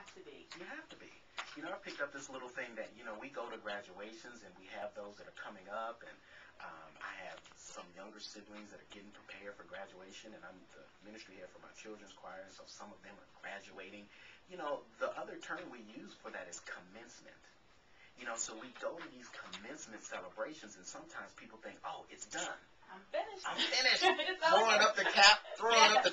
have to be. You have to be. You know, I picked up this little thing that, you know, we go to graduations and we have those that are coming up, and I have some younger siblings that are getting prepared for graduation, and I'm the ministry head for my children's choir, so some of them are graduating. You know, the other term we use for that is commencement. You know, so we go to these commencement celebrations, and sometimes people think, oh, it's done. I'm finished. I'm finished. It's Throwing over. up the cap, throwing up the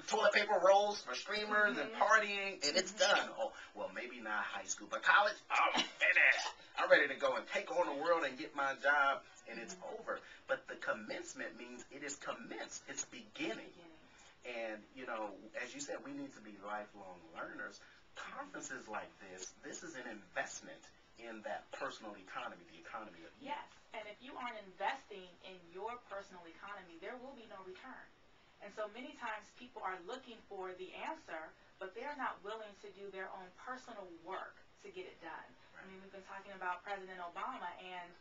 toilet paper rolls for streamers and partying, and it's done. Oh, well, maybe not high school, but college, I'm finished. I'm ready to go and take on the world and get my job, and it's over. But the commencement means it is commenced. It's beginning. And, you know, as you said, we need to be lifelong learners. Conferences like this is an investment in that personal economy, the economy of youth. Yes, and if you aren't investing in your personal economy, there will be no return. And so many times people are looking for the answer, but they're not willing to do their own personal work to get it done. Right. I mean, we've been talking about President Obama, and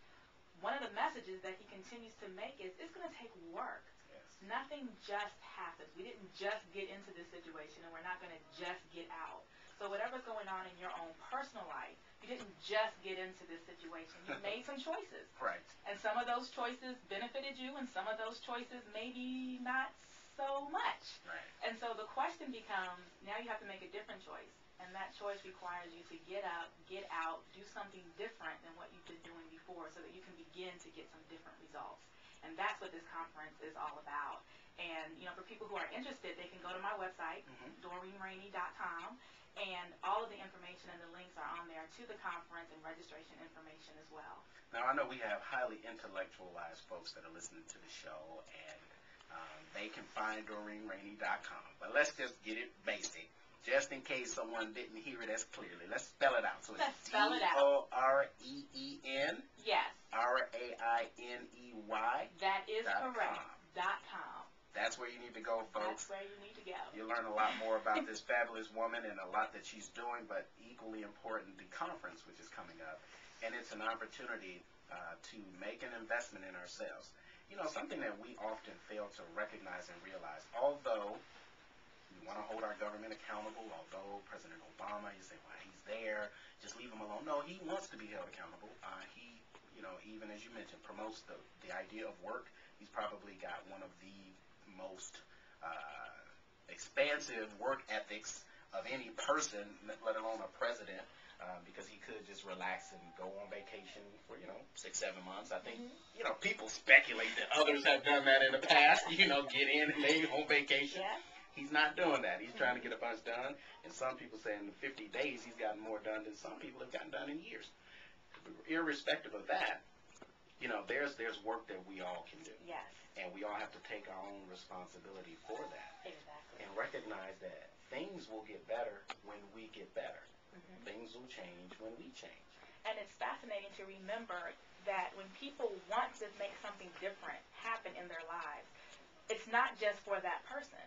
one of the messages that he continues to make is it's going to take work. Yes. Nothing just happens. We didn't just get into this situation, and we're not going to just get out. So whatever's going on in your own personal life, you didn't just get into this situation. You made some choices. Right. And some of those choices benefited you, and some of those choices maybe not so much. Right. And so the question becomes, now you have to make a different choice. And that choice requires you to get up, get out, do something different than what you've been doing before so that you can begin to get some different results. And that's what this conference is all about. And, you know, for people who are interested, they can go to my website, DoreenRainey.com. And all of the information and the links are on there to the conference and registration information as well. Now, I know we have highly intellectualized folks that are listening to the show, and they can find DoreenRainey.com. But let's just get it basic, just in case someone didn't hear it as clearly. Let's spell it out. So Let's it's spell it out. DOREEN Yes. RAINEY. That is .com. correct. .com. That's where you need to go, folks. That's where you need to go. You'll learn a lot more about this fabulous woman and a lot that she's doing, but equally important, the conference, which is coming up. And it's an opportunity to make an investment in ourselves. You know, something that we often fail to recognize and realize, although we want to hold our government accountable, although President Obama, you say, well, he's there, just leave him alone. No, he wants to be held accountable. He, you know, even as you mentioned, promotes the idea of work. He's probably got one of the most expansive work ethics of any person, let alone a president, because he could just relax and go on vacation for, 6-7 months. I think, people speculate that others have done that in the past, get in and they on vacation. Yeah. He's not doing that. He's trying to get a bunch done, and some people say in 50 days he's gotten more done than some people have gotten done in years. Irrespective of that, there's work that we all can do. Yes. And we all have to take our own responsibility for that. Exactly. And recognize that things will get better when we get better. Things will change when we change. And it's fascinating to remember that when people want to make something different happen in their lives, it's not just for that person.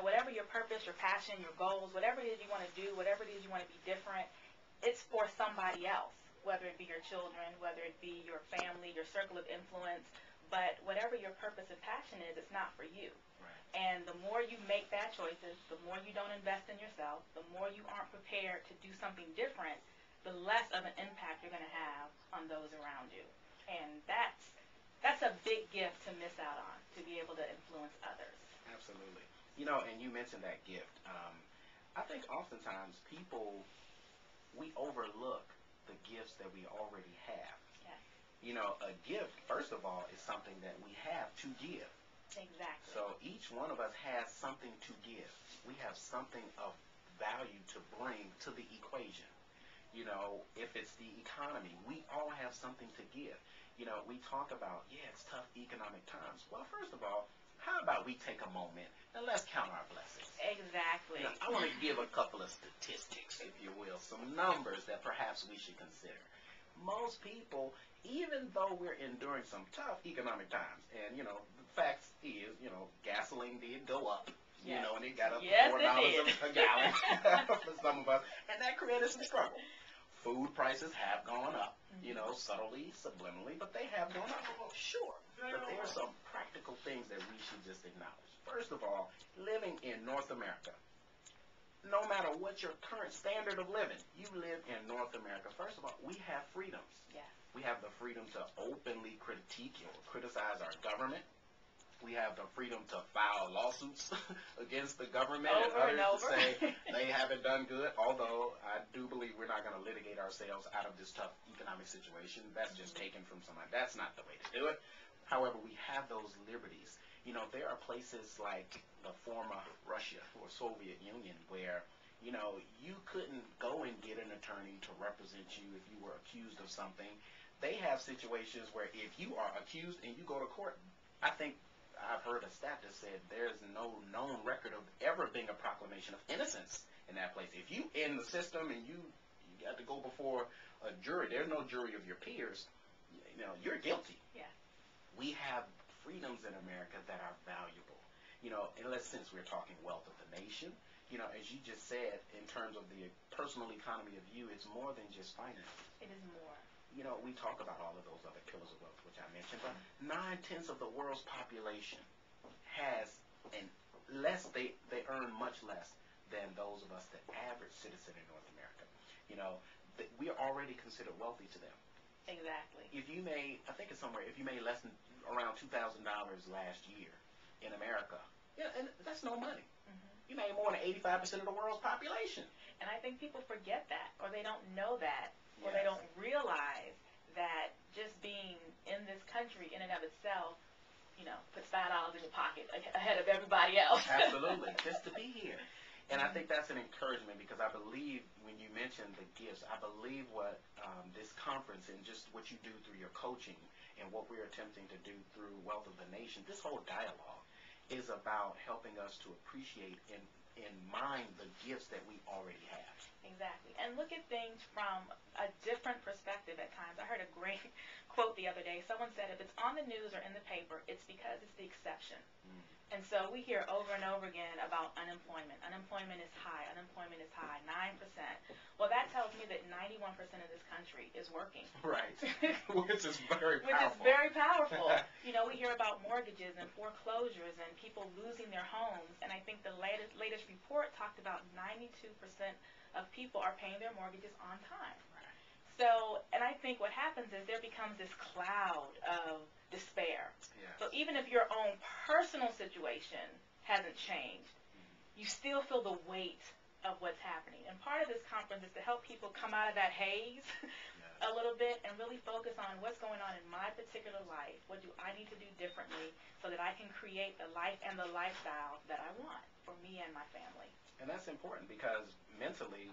Whatever your purpose, your passion, your goals, whatever it is you want to do, whatever it is you want to be different, it's for somebody else, whether it be your children, whether it be your family, your circle of influence. But whatever your purpose and passion is, it's not for you. Right. And the more you make bad choices, the more you don't invest in yourself, the more you aren't prepared to do something different, the less of an impact you're going to have on those around you. And that's a big gift to miss out on, to be able to influence others. Absolutely. And you mentioned that gift. I think oftentimes we overlook the gifts that we already have. A gift, first of all, is something that we have to give. Exactly. So each one of us has something to give. We have something of value to bring to the equation. If it's the economy, we all have something to give. We talk about, it's tough economic times. Well, first of all, how about we take a moment and let's count our blessings? Exactly. I want to give a couple of statistics, if you will, some numbers that perhaps we should consider. Most people, even though we're enduring some tough economic times, and, the fact is, gasoline did go up, Yes. And it got up to Yes, $4 a gallon for some of us, and that created some struggle. Food prices have gone up, subtly, subliminally, but they have gone up. Oh, sure. But there are some practical things that we should just acknowledge. First of all, living in North America, no matter what your current standard of living, you live in North America. First of all, we have freedoms. Yes. We have the freedom to openly critique or criticize our government. We have the freedom to file lawsuits against the government over and others to over. say they haven't done good, although I do believe we're not going to litigate ourselves out of this tough economic situation. That's just taken from somebody. That's not the way to do it. However, we have those liberties. You know, there are places like the former Russia or Soviet Union where, you know, you couldn't go and get an attorney to represent you if you were accused of something. They have situations where if you are accused and you go to court, I think I've heard a stat that said there's no known record of ever being a proclamation of innocence in that place. If you in the system and you got to go before a jury, there's no jury of your peers, you know, you're guilty. Yeah. We have freedoms in America that are valuable. You know, in a sense, we're talking wealth of the nation. You know, as you just said, in terms of the personal economy of you, it's more than just finance. It is more. You know, we talk about all of those other pillars of wealth, which I mentioned, but 9/10 of the world's population has, and they earn much less than those of us, the average citizen in North America. You know, we are already considered wealthy to them. Exactly. If you made, I think it's somewhere, if you made less than around $2,000 last year in America, yeah, and that's no money. You made more than 85% of the world's population. And I think people forget that, or they don't know that, or Yes. they don't realize that just being in this country in and of itself, you know, puts $5 in your pocket ahead of everybody else. Absolutely, just to be here. And I think that's an encouragement because I believe when you mentioned the gifts, I believe what this conference and just what you do through your coaching and what we're attempting to do through Wealth of the Nation, this whole dialogue is about helping us to appreciate and mind the gifts that we already have. Exactly. And look at things from a different perspective at times. I heard a great quote the other day. Someone said, if it's on the news or in the paper, it's because it's the exception. And so we hear over and over again about unemployment. Unemployment is high. Unemployment is high, 9%. Well, that tells me that 91% of this country is working. Right. Which is very powerful. Which is very powerful. You know, we hear about mortgages and foreclosures and people losing their homes. And I think the latest report talked about 92% of people are paying their mortgages on time. Right. So, and I think what happens is there becomes this cloud of despair. Yes. So even if your own personal situation hasn't changed, you still feel the weight of what's happening. And part of this conference is to help people come out of that haze a little bit and really focus on what's going on in my particular life. What do I need to do differently so that I can create the life and the lifestyle that I want for me and my family? And that's important because mentally